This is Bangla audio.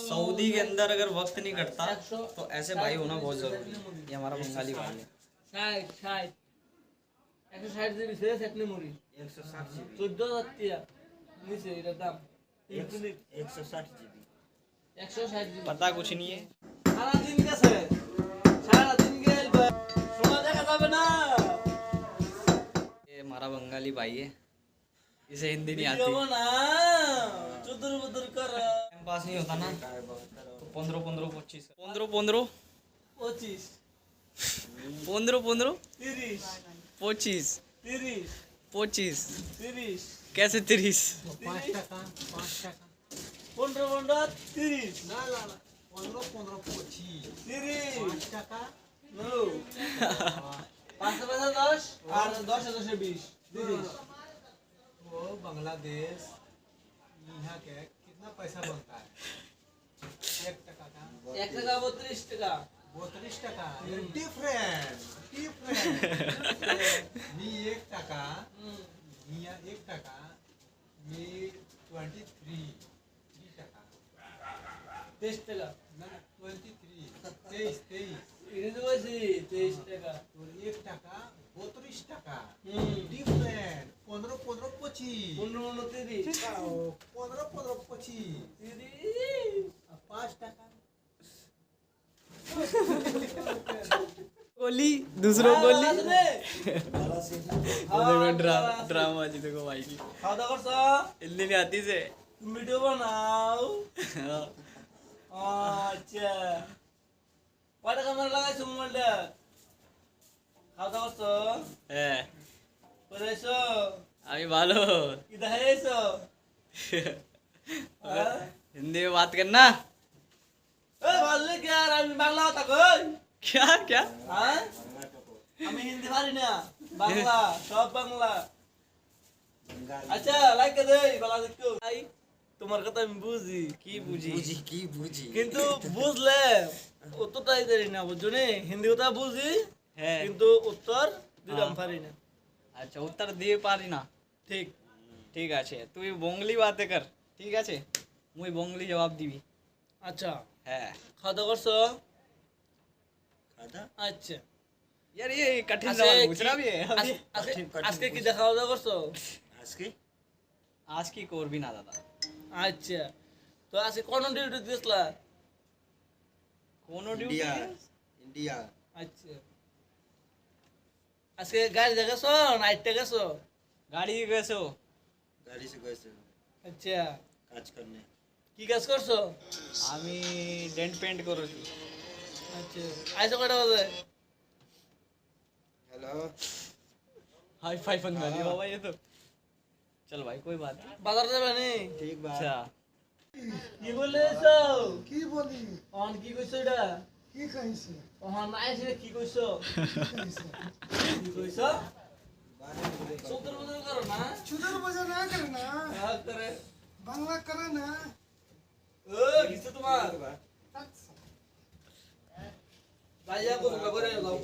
सऊदी के अंदर अगर वक्त नहीं कटता तो ऐसे भाई होना बहुत जरूरी है। ये हमारा बंगाली भाई है। 160 জিবি শেষ এক মেমোরি 160 জিবি 14000 টাকা নিচে এটার দাম 160 জিবি 160 জিবি पता कुछ नहीं है। সারা দিন গেছে সারা দিন গেল সময় দেখা যাবে না ये हमारा बंगाली भाई है, इसे हिंदी नहीं ভিডিও आती। বানা চুদুর বুদুর কর टाइम पास नहीं होता ना तो 15 15 25 15 15 25 15 15 30 25 30 25 30 कैसे 30? 5 টাকা 15 15 30 না না না 15 15 25 30 5 টাকা নো 5 5 10 আর 10 10 20 30 वो बांग्लादेश यहाँ के कितना पैसा बनता है 1 टका का 1 টাকা 32 টাকা 32 टका डिफरेंट मी 1 टका मिया 1 टका मी 23 3 टका 23 টাকা ना 23 23 ইংরেজি কইছি 23 টাকা तो 1 टका 32 टका হুম डिफरेंट 15 15 25 15 30 15 15 25 30 5 टका गोली दूसरों गोली রে देखो ड्रामा जी देखो भाई की খাওয়া দাওয়া করছ हिंदी नहीं आती से। ভিডিও বানাও আচ্ছা কয় টাকা মারা লাগাইছো মোবাইলটা খাওয়া দাওয়া করছ है করে এসো अभी भालो কি দেখাই এসো हिंदी में बात करना। এ বললে কি আর আমি বাংলা কথা কই क्या क्या হ্যাঁ আমি হিন্দি পারি না বাংলা সব বাংলা আচ্ছা লাইক দে বাংলা দেখো ভাই তোমার কথা আমি বুঝি की बुझी की बूझी কিন্তু বুঝলে উত্তরটাই দেরি না বুঝছো নি হিন্দি কথা বুঝি है। কিন্তু উত্তর দিলাম পারি না अच्छा उत्तर दिए पारी ना ঠিক ठीक আছে তুই বঙ্গলি বাতে কর ঠিক আছে মুই বঙ্গলি জবাব দিবি। আচ্ছা হ্যাঁ খাওয়া দাওয়া করছো खादा আচ্ছা यार ये कठिन আজকে सवाल কি- पूछ रहा भी है अभी। আজকে কি দেখা খাওয়া দাওয়া করছো आज के आज की করবি না দাদা আচ্ছা তো আজকে কোন ডিউটি দিয়েছিলা কোনো ডিউটি इंडिया इंडिया আচ্ছা আজকে গাড়ি দেখেছো নাইটে গেছো গাড়ি গেছো गाड़ी से गए थे আচ্ছা काज करने কি কাজ করছো আমি ডেন্ট পেন্ট করেছি। আচ্ছা আইসো কয়টা বাজে हेलो हाई फाई पंगा लिया बाबा ये तो। चल भाई कोई बात नहीं। বাজার যাবে নি ठीक बात अच्छा কি বলে এসো কি বলি অন কি কইছো এটা কি খাইছে অহন আইছে কি কইছো কি কইছো সূত্র বদল করো না চুদার বাজার না করে না হ্যাঁ করে বাংলা করে না ও কিছু তোমার আচ্ছা ভাইয়া কো করে লাও